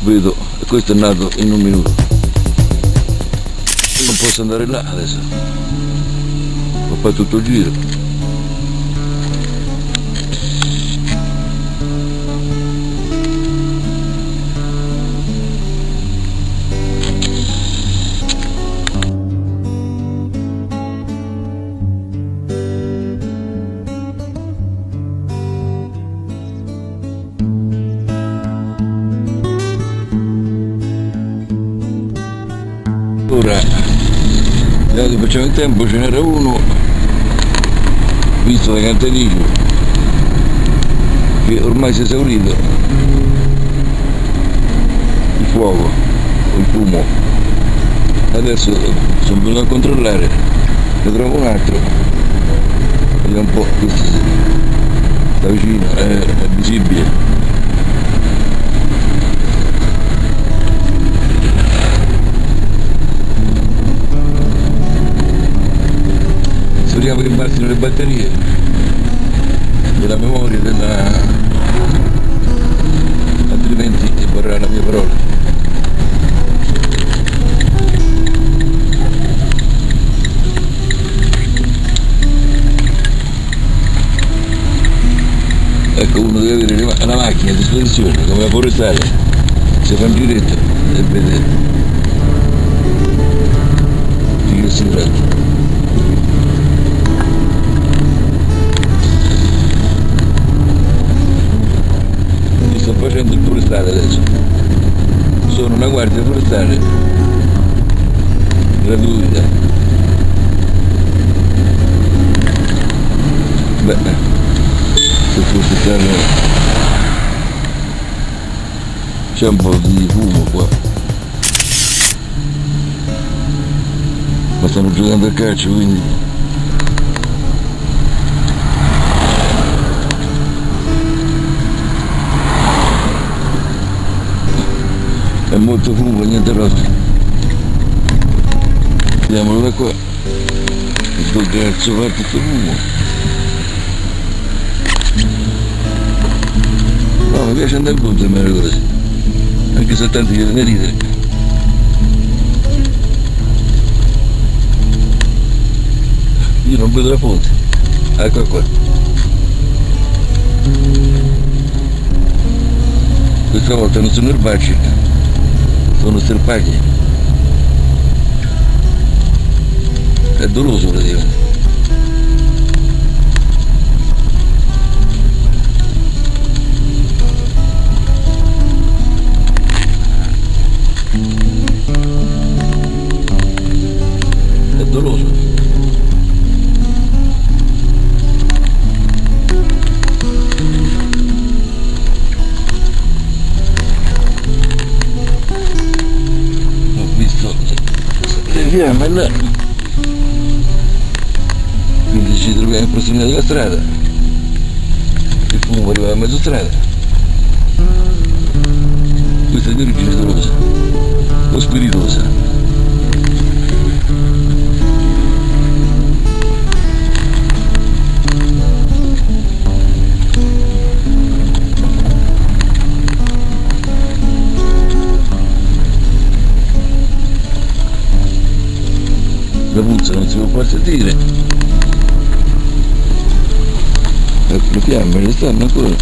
vedo, questo è nato in un minuto. Non posso andare là adesso, ho fatto tutto il giro. Ora, che facciamo in tempo, ce n'era uno, visto da Cantanicchio, che ormai si è esaurito il fuoco, o il fumo. Adesso sono venuto a controllare, ne trovo un altro, vediamo un po', questo sta vicino, è visibile. Speriamo che bastino le batterie della memoria altrimenti vorrà la mia parola. Ecco, uno deve avere la macchina a disposizione come la forestale, si fa un giretto e vede di che si tratta. Sto facendo il forestale adesso, sono una guardia forestale gratuita. Beh, se fosse stato c'è un po' di fumo qua, ma stanno giocando a calcio, quindi è molto fumo, niente rotto. Vediamolo da qua. Sto cazzo fa tutto fumo. No, mi piace andare in punto a me così. Anche se tanti viene a ridere. Io non vedo la fonte. Ecco qua. Questa volta non sono erbacci, sono sterpagli. È doloso praticamente. È doloso. Fiamme là, quindi ci troviamo in prossimità della strada, il fumo arriva a mezzo strada. Questa è di origine dolosa o spiritosa. La puzza non si può far sentire. Ecco, le fiamme ci stanno ancora.